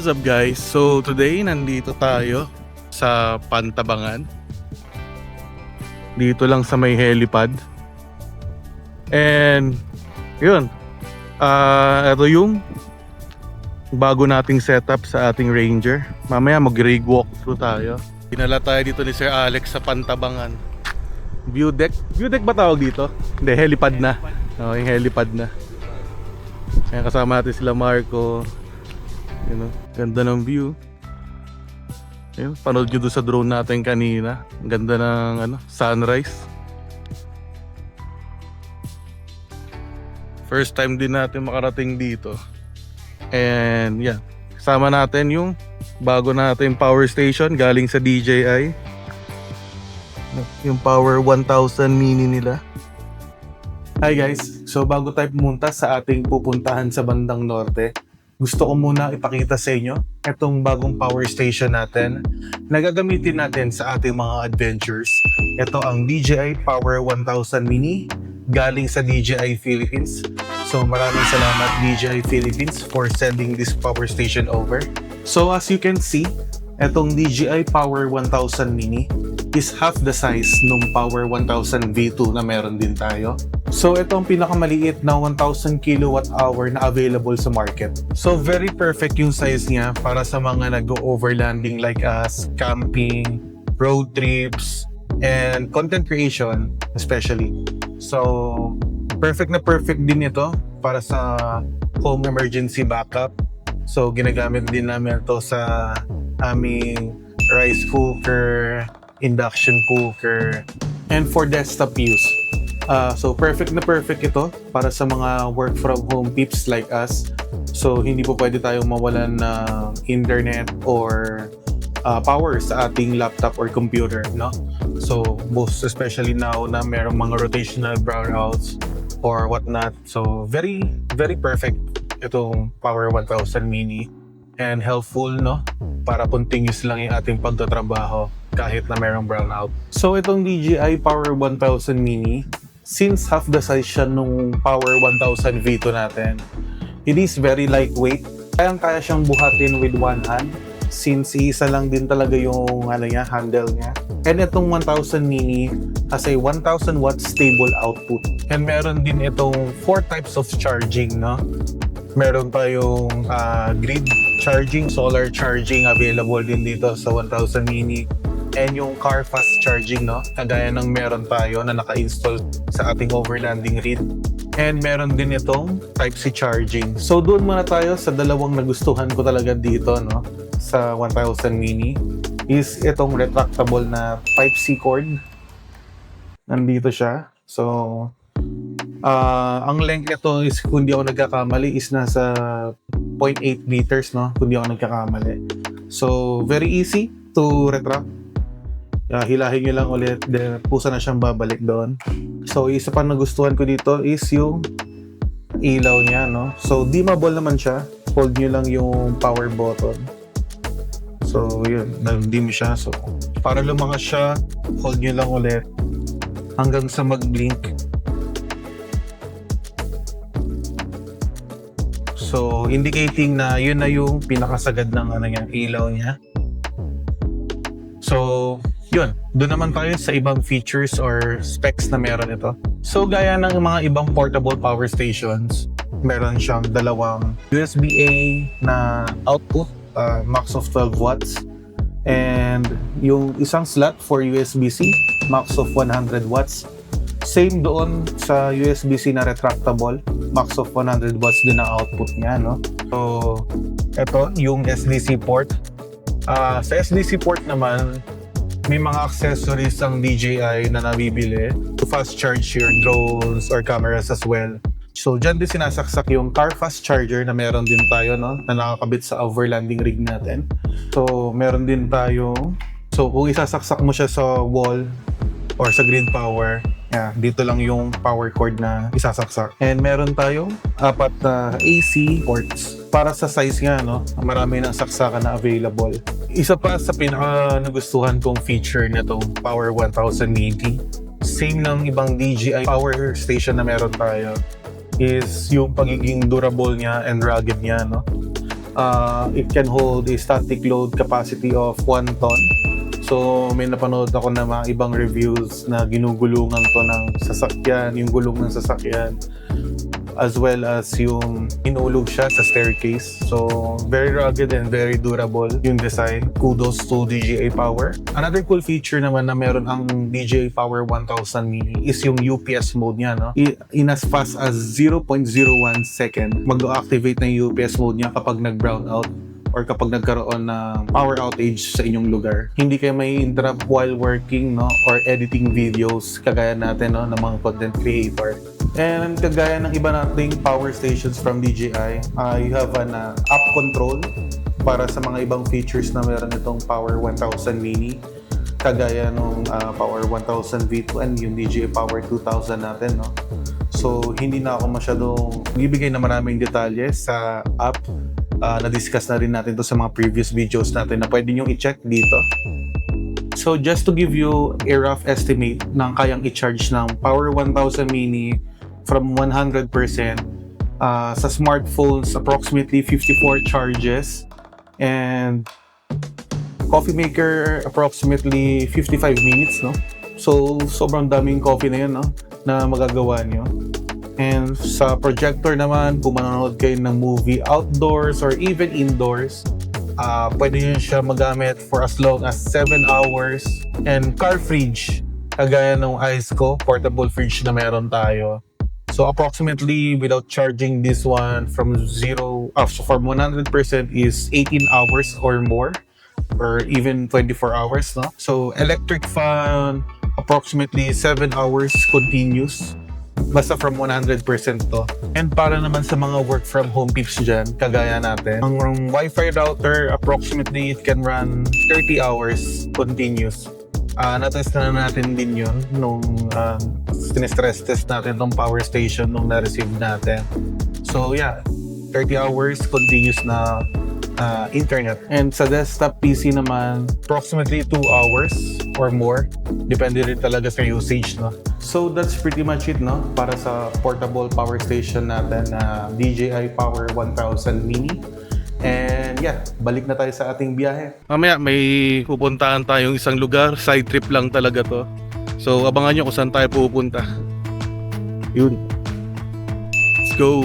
what's up guys? So today nandito tayo sa Pantabangan. Dito lang sa may helipad. And yun, ito yung bago nating setup sa ating Ranger. Mamaya mag-rig walkthrough tayo. Dinala tayo dito ni Sir Alex sa Pantabangan. View deck. View deck ba tawag dito? Hindi, helipad na. Oo, yung helipad na. Ayan, kasama natin sila Marco. You know, ganda ng view. Ayun, panood nyo doon sa drone natin kanina. Ang ganda ng sunrise. First time din natin makarating dito. And yeah, kasama natin yung bago natin power station galing sa DJI. Yung Power 1000 Mini nila. Hi guys, so bago tayo pumunta sa ating pupuntahan sa bandang norte, gusto ko muna ipakita sa inyo itong bagong power station natin na gagamitin natin sa ating mga adventures. Ito ang DJI Power 1000 Mini galing sa DJI Philippines. So maraming salamat DJI Philippines for sending this power station over. So as you can see, itong DJI Power 1000 Mini is half the size nung Power 1000 V2 na meron din tayo. So ito ang pinakamaliit na 1000 kWh na available sa market. So very perfect yung size niya para sa mga nag-overlanding like us, camping, road trips, and content creation especially. So perfect na perfect din ito para sa home emergency backup. So ginagamit din namin ito sa aming rice cooker, induction cooker, and for desktop use. So perfect na perfect ito para sa mga work from home peeps like us. So hindi po pwede tayong mawalan ng internet or power sa ating laptop or computer, no? So most especially now na merong mga rotational brownouts or whatnot. So very perfect itong Power 1000 Mini and helpful, no? Para continuous lang yung ating pagtatrabaho kahit na merong brownout. So itong DJI Power 1000 Mini, since half the size siya nung Power 1000 V2 natin, it is very lightweight. Kaya siyang buhatin with one hand since isa lang din talaga yung handle niya. And itong 1000 Mini has a 1000 watt stable output. And meron din itong 4 types of charging, no? Meron tayong grid charging, solar charging available din dito sa 1000 Mini. And yung car fast charging, no? Kagaya ng meron tayo na naka-install sa ating overlanding rig. And meron din itong Type-C charging. So doon muna tayo sa dalawang nagustuhan ko talaga dito, no? Sa 1000 Mini is itong retractable na Type-C cord. Nandito siya. So ang length nito is, kung di ako nagkakamali, is nasa 0.8 meters, no? Kung di ako nagkakamali. So very easy to retract. Hilahin nyo lang ulit, then pusa na siyang babalik doon. So isa pa nagustuhan ko dito is yung ilaw niya, no? So dimmable naman siya. Hold nyo lang yung power button. So yun, nag-dim siya. So para lumangas siya, hold nyo lang ulit hanggang sa mag-blink. So indicating na yun na yung pinakasagad ng ilaw niya. So yun, doon naman tayo sa ibang features or specs na meron ito. So gaya ng mga ibang portable power stations, meron siyang dalawang USB-A na output, max of 12 watts. And yung isang slot for USB-C, max of 100 watts. Same doon sa USB-C na retractable, max of 100 watts din ang output niya, no? So ito yung SDC port. Sa SDC port naman, may mga accessories ang DJI na nabibili to fast charge your drones or cameras as well. So dyan din sinasaksak yung car fast charger na meron din tayo, no? Na nakakabit sa overlanding rig natin. So meron din tayo. So kung isasaksak mo siya sa wall or sa grid power, dito lang yung power cord na isasaksak. And meron tayong 4 na AC ports. Para sa size nga, no? Marami ng saksakan na available. Isa pa sa pinaka nagustuhan kong feature na itong Power 1000 Mini, same ng ibang DJI power station na meron tayo, is yung pagiging durable niya and rugged niya, no? It can hold a static load capacity of 1 ton. So may napanood ako na mga ibang reviews na ginugulungan to ng sasakyan, yung gulong ng sasakyan, as well as yung inulog siya sa staircase. So very rugged and very durable yung design. Kudos to DJI Power. Another cool feature naman na meron ang DJI Power 1000 Mini is yung UPS mode niya, no? In as fast as 0.01 second, mag-activate na yung UPS mode niya kapag nag-brown out or kapag nagkaroon ng power outage sa inyong lugar. Hindi kayo may interrupt while working, no, or editing videos kagaya natin, no, ng mga content creator. And kagaya ng iba nating power stations from DJI, you have an app control para sa mga ibang features na meron itong Power 1000 Mini, kagaya nung Power 1000 V2 and yung DJI Power 2000 natin, no. So hindi na ako masyadong bibigay na maraming detalye sa app. Na-discuss na rin natin to sa mga previous videos natin na pwede nyo i-check dito. So just to give you a rough estimate ng kayang i-charge ng Power 1000 Mini from 100%, sa smartphones approximately 54 charges, and coffee maker approximately 55 minutes, no? So sobrang daming coffee na yun, no, na magagawa nyo. And sa projector naman, kung manonood kayo ng movie outdoors or even indoors, pwede nyo siya magamit for as long as 7 hours. And car fridge, kagaya ng Iceco, portable fridge na meron tayo. So approximately, without charging this one from 100% is 18 hours or more, or even 24 hours, no? So electric fan, approximately 7 hours continuous. Basta from 100% to. And para naman sa mga work from home peeps dyan, kagaya natin, ang Wi-Fi router, approximately it can run 30 hours continuous. Natest na natin din yun nung stress test natin tong power station nung na-receive natin. So yeah, 30 hours continuous na internet. And sa desktop PC naman, approximately 2 hours or more. Depende rin talaga sa usage, no? So that's pretty much it, no? Para sa portable power station natin na DJI Power 1000 Mini. And yeah, balik na tayo sa ating biyahe. Mamaya may pupuntahan tayong isang lugar. Side trip lang talaga to. So abangan nyo kung saan tayo pupunta. Yun. Let's go.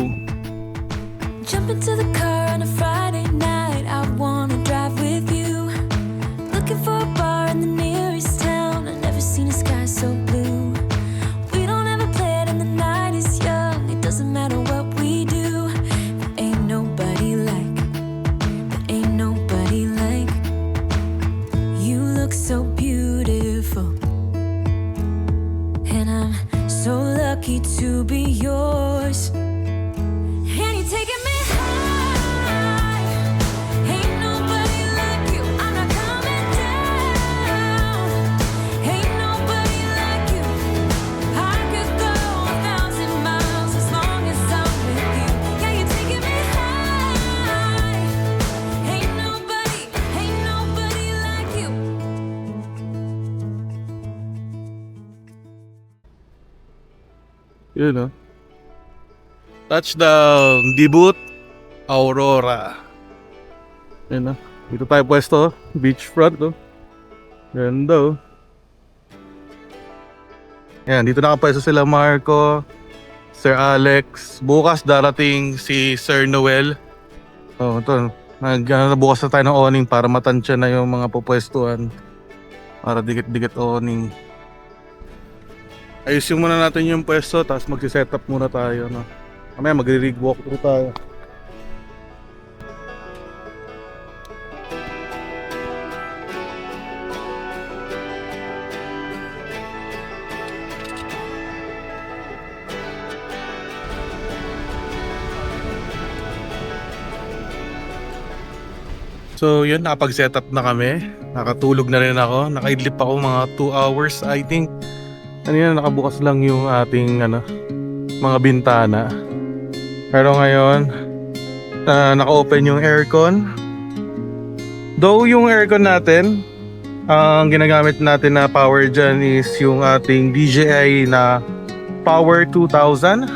Jump into the car on a Friday night. I wanna drive with you. Looking for a bar in the nearest town. I've never seen a sky so blue. We don't ever play it and the night is young. It doesn't matter what we do. There ain't nobody like. There ain't nobody like. You look so beautiful. And I'm so lucky to be yours. And you're taking me high. Ain't nobody like you. I'm not coming down. Ain't nobody like you. I could go 1,000 miles as long as I'm with you. Yeah, you're taking me high. Ain't nobody like you. Yun, no? Touchdown! Debut Aurora. Yun, no? Dito tayo pwesto, beachfront, no? Ganda, oh. Yan, dito nakapwesto sila Marco, Sir Alex. Bukas darating si Sir Noel. Oh, ito. Bukas na tayo ng awning para matansya na yung mga pupwestuhan. Para dikit-dikit awning. Ayusin muna natin yung pwesto, tapos magsiset-up muna tayo, no? Mamaya magre-rig walkthrough tayo. So yun, nakapag-setup na kami. Nakatulog na rin ako. Nakaidlip ako mga 2 hours, I think. Ano yan, nakabukas lang yung ating mga bintana. Pero ngayon, naka-open yung aircon. Though yung aircon natin, ang ginagamit natin na power dyan is yung ating DJI na Power 2000.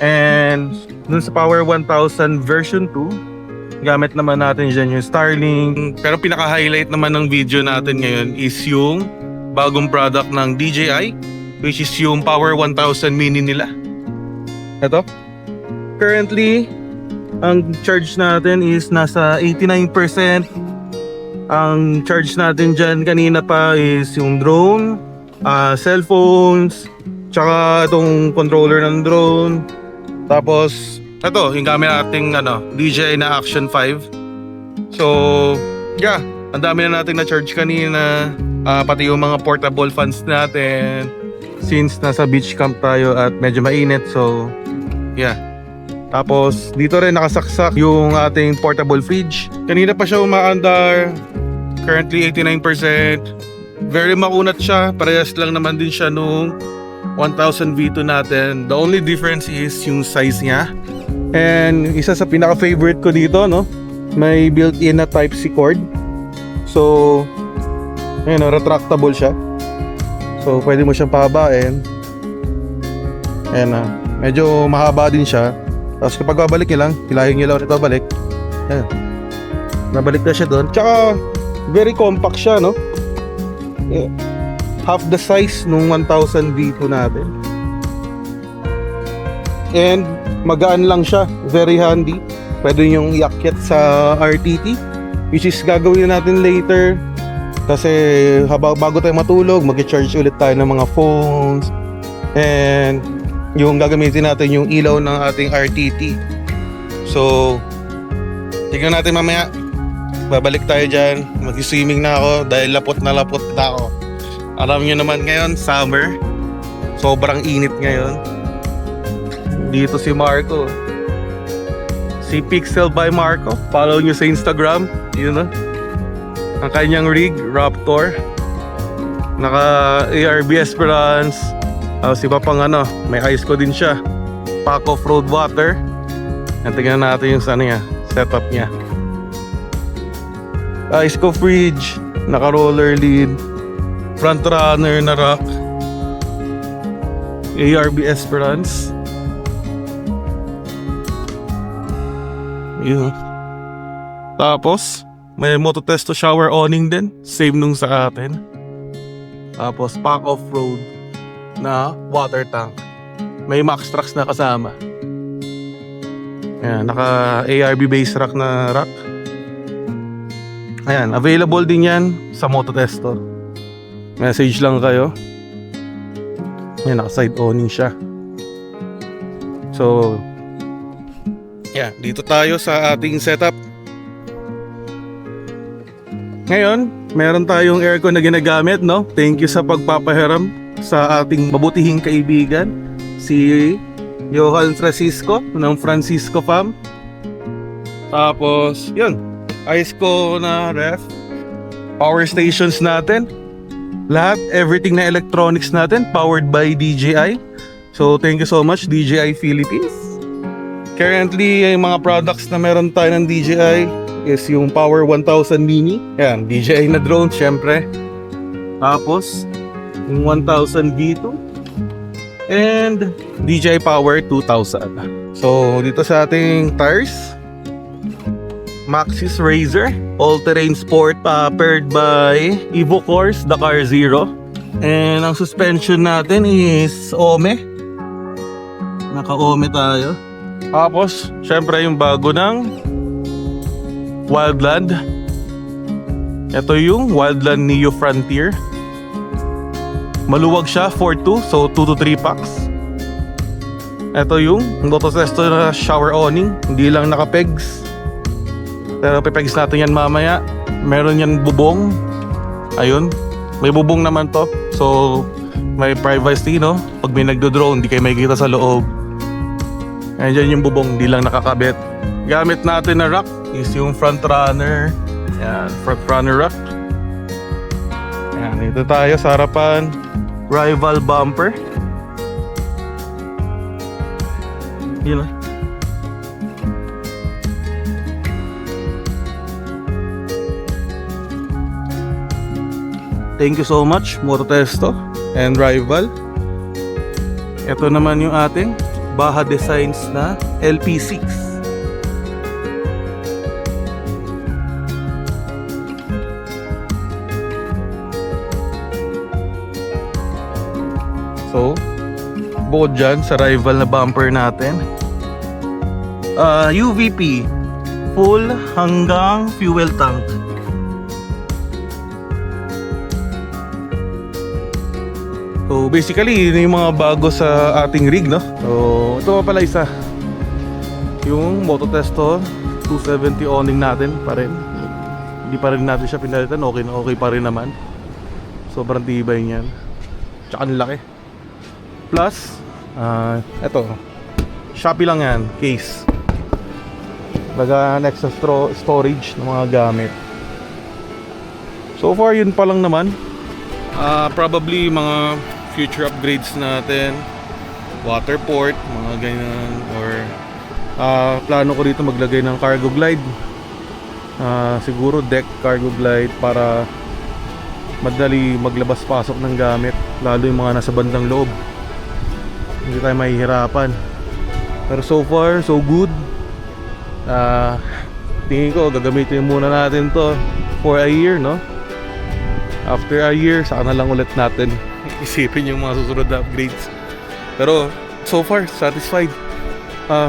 And dun sa Power 1000 version 2, gamit naman natin dyan yung Starlink. Pero pinaka-highlight naman ng video natin ngayon is yung bagong product ng DJI, which is yung Power 1000 Mini nila. Ito. Currently, ang charge natin is nasa 89%. Ang charge natin dyan kanina pa is yung drone, cellphones, tsaka itong controller ng drone. Tapos, ito, yung gamit nating DJI na Action 5. So, yeah, ang dami na natin na-charge kanina. Pati yung mga portable fans natin. Since nasa beach camp tayo at medyo mainit, so, yeah. Tapos, dito rin nakasaksak yung ating portable fridge. Kanina pa siya umaandar. Currently, 89%. Very makunat siya. Parehas lang naman din siya nung 1000 V2 natin. The only difference is yung size niya. And isa sa pinaka-favorite ko dito, no? May built-in na Type-C cord. So, ayun, retractable siya. So, pwede mo siyang pahabain. Ayan, medyo mahaba din siya. Tapos kapag babalik nyo lang, hilahin nyo lang ulit babalik. Ayan. Nabalik na siya doon. Tsaka, very compact siya, no? Yeah. Half the size nung 1000 V2 natin. And magaan lang siya, very handy. Pwede yung iakyat sa RTT, which is gagawin natin later. Kasi bago tayo matulog, mag-charge ulit tayo ng mga phones. And yung gagamitin natin yung ilaw ng ating RTT. So, tignan natin mamaya. Babalik tayo dyan. Mag-swimming na ako dahil lapot na ako. Alam nyo naman ngayon, summer. Sobrang init ngayon. Dito si Marco. Si Pixel by Marco. Follow nyo sa Instagram. Yun, no? Ang kanyang rig, Raptor. Naka ARB Esperance. Si Papang may ice ko din siya. Pack off-road water. At tingnan natin yung setup niya. Ice ko fridge. Naka roller lid. Front runner na rack. ARB Esperance. Yun. Tapos may Mototesto shower awning din. Same nung sa atin. Tapos pack off-road na water tank. May Maxtrax na kasama. Ayan, naka ARB base rack na rack. Ayan, available din yan sa Mototesto. Message lang kayo. Ayan, naka side awning siya. So, yeah, dito tayo sa ating setup. Ngayon, meron tayong aircon na ginagamit, no? Thank you sa pagpapahiram sa ating mabutihing kaibigan, si Johan Francisco ng Francisco Fam. Tapos, yun, ice ko na ref. Power stations natin. Lahat, everything na electronics natin, powered by DJI. So, thank you so much, DJI Philippines. Currently, yung mga products na meron tayo ng DJI is yung Power 1000 Mini. Yan, DJI na drone, syempre. Tapos, yung 1000 V2. And DJI Power 2000. So, dito sa ating tires, Maxxis Razor All-Terrain Sport, paired by EvoCourse Dakar Zero. And ang suspension natin is Ome. Naka-Ome tayo. Tapos, syempre yung bago ng Wildland. Ito yung Wildland Neo Frontier. Maluwag siya, 4.2, so 2 to 3 packs. Ito yung Mototesto na shower awning. Hindi lang naka-pegs, pero pipegs natin yan mamaya. Meron yan bubong. Ayun, may bubong naman to. So, may privacy, no? Pag may nagdo-drone, hindi kayo makikita sa loob. Ayan yung bubong, hindi lang nakakabit. Gamit natin na rack is yung front runner. Yan, front runner rack. Yan, ito tayo sa harapan. Rival bumper. Yun, thank you so much, Mototesto and Rival. Ito naman yung ating Baja Designs na LP6. So, bukod dyan sa rival na bumper natin, UVP, full hanggang fuel tank. So basically, yun yung mga bago sa ating rig, no? So ito pa pala isa, yung Mototesto 270 awning natin pa rin. Hindi pa rin natin siya pinalitan, okay na okay pa rin naman. Sobrang tibay niyan. Tsaka ang laki. Plus, eto, Shopee lang yan, case. Lagaan extra storage ng mga gamit. So far, yun pa lang naman. Probably mga future upgrades natin, water port, mga ganyan, or plano ko dito maglagay ng cargo glide, siguro deck cargo glide para madali maglabas-pasok ng gamit, lalo yung mga nasa bandang loob, hindi tayo mahihirapan. Pero so far so good. Tingin ko gagamitin muna natin to for a year, no? After a year, saka na lang ulit natin isipin yung mga susunod na upgrades. Pero so far, satisfied.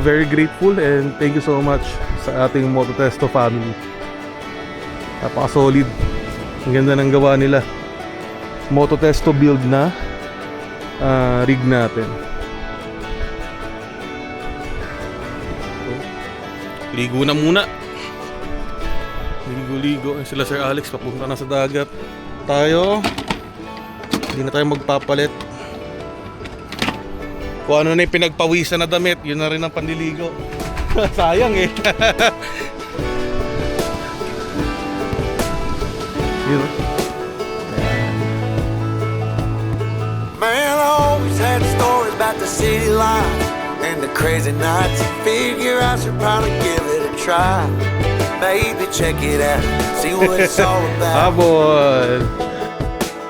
Very grateful and thank you so much sa ating Mototesto family. Napaka-solid. Ang ganda ng gawa nila. Mototesto build na rig natin. Ligo na muna. Ligo-ligo. Sila Sir Alex papunta na sa dagat. Tayo, hindi na tayo magpapalit. Kung ano na yung pinagpawisan na damit, yun na rin ang panliligo. Sayang eh. Yun. Man, I always had stories about the city life and the crazy nights. Figure I should probably give it a try. Maybe check it out, see what it's all about. Habol.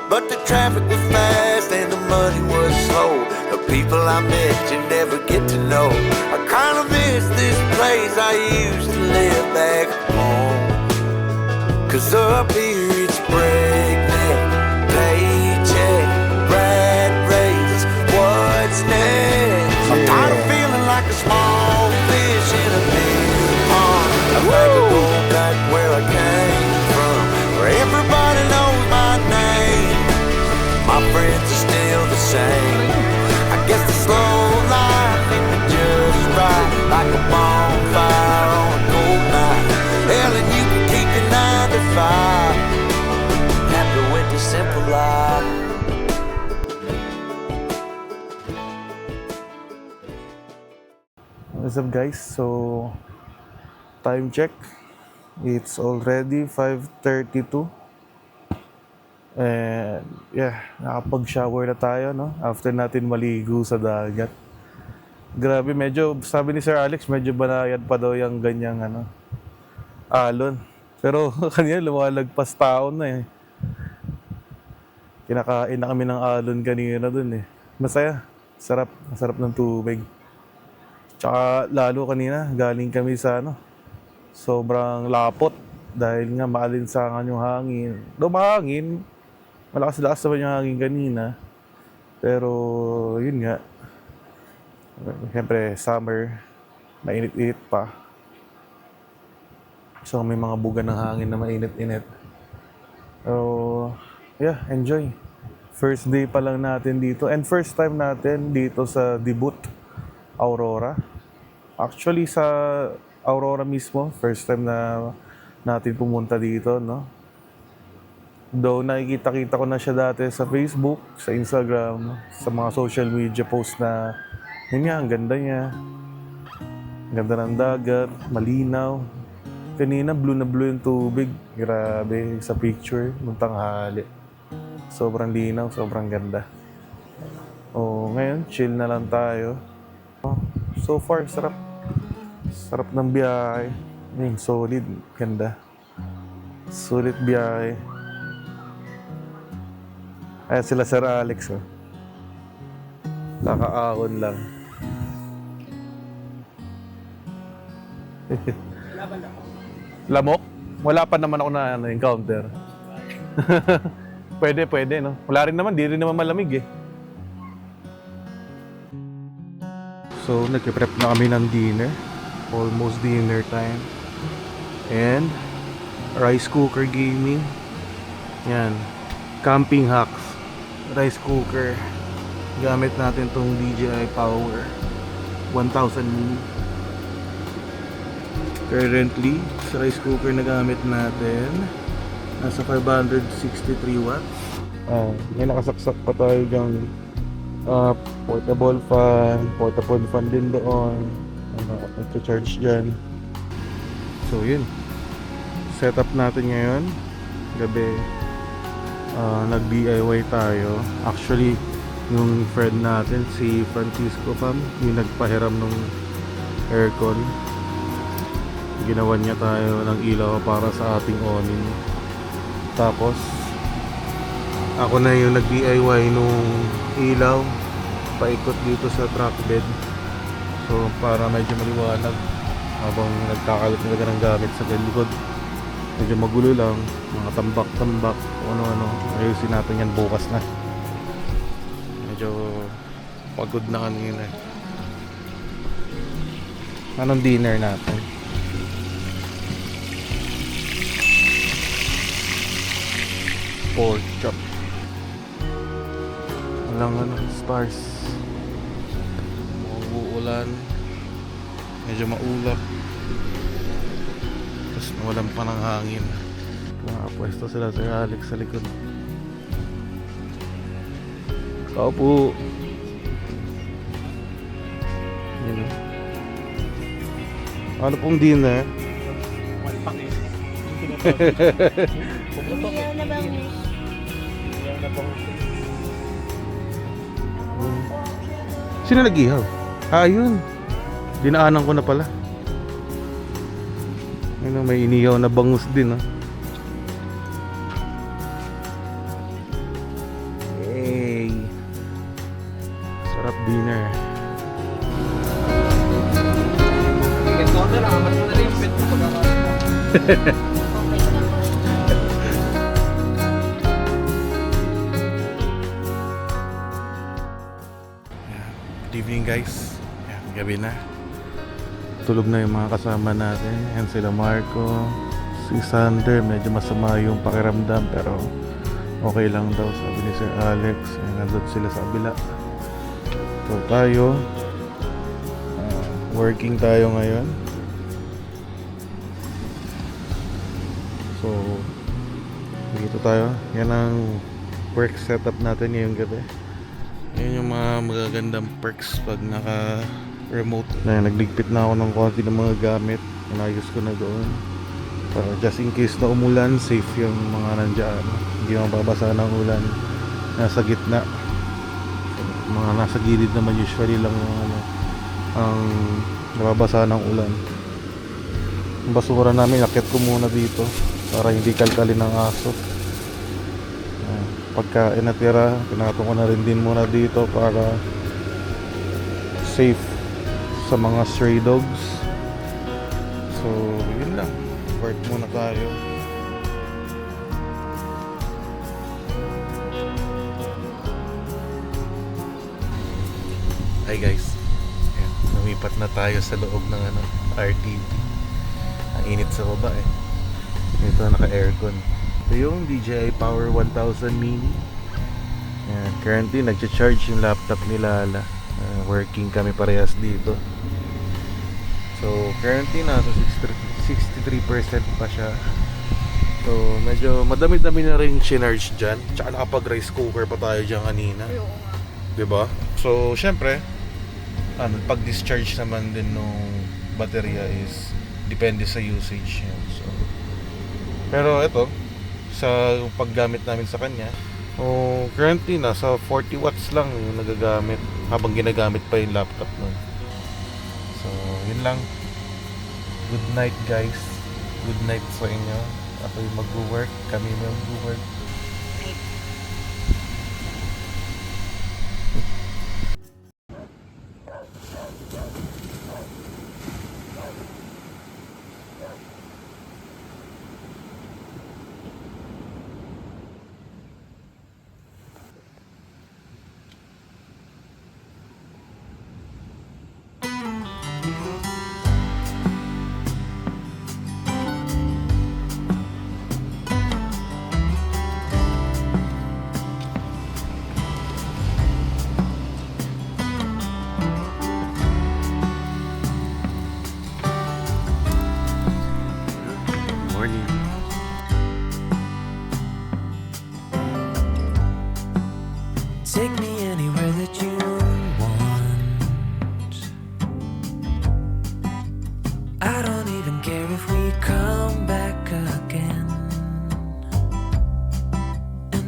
But the traffic was fast and the money was slow. The people I met you never get to know. I kinda miss this place I used to live back home. Cause up here it's breakneck, paycheck, rat race, what's next? I'm tired of feeling like a small fish in a big pond. I'd like to go back where I came from, where everybody knows my name. My friends are still the same. I guess the slow life hit me just right, like a bonfire on a cold night. Hell, and you can keep your 9 to 5, happy with the simple life. What's up guys? So time check, it's already 5:32 and yeah, nakapag-shower na tayo, no? After natin maligo sa dagat. Grabe, medyo, sabi ni Sir Alex, medyo banayad pa daw yung ganyang alon. Pero kanina lumalagpas taon na eh. Kinakain na kami ng alon kanina dun eh. Masaya, masarap ng tubig. Tsaka lalo kanina, galing kami sa sobrang lapot dahil nga maalinsangan yung hangin. Mahangin, malakas-lakas naman yung hangin kanina. Pero yun nga, siyempre summer, mainit-init pa. So may mga buga ng hangin na mainit-init. So yeah, enjoy. First day pa lang natin dito and first time natin dito sa Debut, Aurora. Actually sa Aurora mismo, first time na natin pumunta dito, no? Though nakikita-kita ko na siya dati sa Facebook, sa Instagram, sa mga social media posts na yun nga, ang ganda niya. Ang ganda ng dagat, malinaw. Kanina blue na blue yung tubig. Grabe, sa picture, nung tanghali. Sobrang linaw, sobrang ganda. Ngayon, chill na lang tayo. So far, sarap. Sarap ng biyahe. Solid. Ganda. Solid biyahe. Ayan sila Sir Alex. Kakaahon lang. Lamok? Wala pa naman ako na encounter. Pwede, no? Wala rin naman, di rin naman malamig eh. So nagpe-prep na kami ng dinner. Almost dinner time. And rice cooker gaming. Yan. Camping hacks. Rice cooker. Gamit natin tong DJI Power 1000 mini. Currently, sa rice cooker na gamit natin, nasa 563 watts. May nakasaksak pa tayo dyan. Portable fan din doon. Nagcha-charge dyan. So yun. Setup natin ngayon. Gabi. Nag-DIY tayo. Actually, yung friend natin, si Francisco Pam, yung nagpahiram ng aircon. Ginawan niya tayo ng ilaw para sa ating awning. Tapos ako na yung nag-DIY nung ilaw paikot dito sa truck bed. So para medyo maliwanag habang nagkakalat talaga ng gamit sa likod. Medyo magulo lang, mga tambak-tambak, ano-ano. Ayusin natin yan bukas na. Medyo pagod na kanina. Anong dinner natin? Pork chop. Walang stars. Uulan. Medyo maulap. Tapos nawalan pa ng hangin. Nakapwesto sila Sir Alex sa likod. Tao po. Yun. Ano pong dinner? Sino nag-ihaw? Yun. Dinaanan ko na pala. Ayun, may inihaw na bangus din, Hey. Sarap dinner. Good evening guys. Yan, gabi na. Tulog na yung mga kasama natin. Yan sila Marco, si Sander. Medyo masama yung pakiramdam pero okay lang daw sabi ni Sir Alex. Yan, nandun sila sa kabila. So tayo working tayo ngayon. So dito tayo. Yan ang work setup natin ngayong gabi. Yan yung mga magagandang perks pag naka remote. Nagligpit na ako ng konti ng mga gamit. Inayos ko na doon. Para just in case na umulan, safe yung mga nandyan. Hindi mababasa ng ulan. Nasa gitna. Mga nasa gilid naman usually lang yung ang nababasa ng ulan. Yung basura namin, akit ko muna dito para hindi kalkalin ng aso. Pagka inatira, pinatong ko na rin din muna dito para safe sa mga stray dogs. So yun lang, work muna tayo. Hi guys. Ayan, lumipat na tayo sa loob ng RTV. Ang init sa baba Ito naka-aircon. Ito yung DJI Power 1000 mini. Ayan, currently nagcha-charge yung laptop ni Lala. Working kami parehas dito. So currently nasa 63% pa siya. So medyo madami-dami na rin sinarge dyan. Tsaka nakapag rice cooker pa tayo dyan kanina. Diba? So syempre pag-discharge naman din nung baterya is depende sa usage yan. So, pero ito sa paggamit namin sa kanya, currently nasa 40 watts lang yung nagagamit habang ginagamit pa yung laptop nun. So yun lang. Good night guys. Good night sa inyo. Ako yung mag-work, kami mag-work.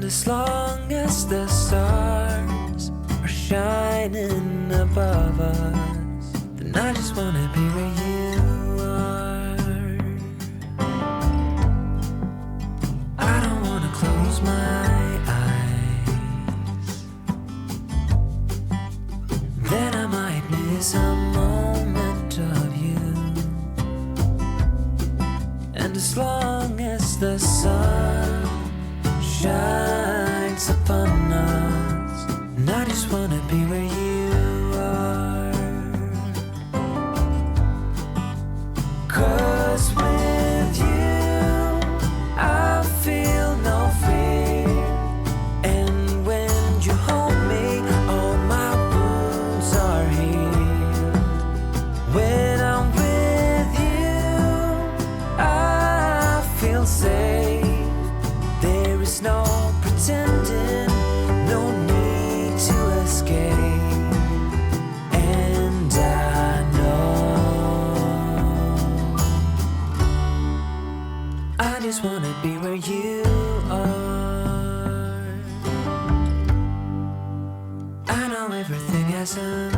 And as long as the stars are shining above us, then I just wanna be where you are. I don't wanna close my eyes, then I might miss a moment of you. And as long as the sun shines upon us, and I just wanna be where you are. 'Cause with you I feel no fear, and when you hold me all my wounds are healed. When I'm with you I feel safe. There is no pretending, no need to escape. And I know I just wanna be where you are. I know everything has an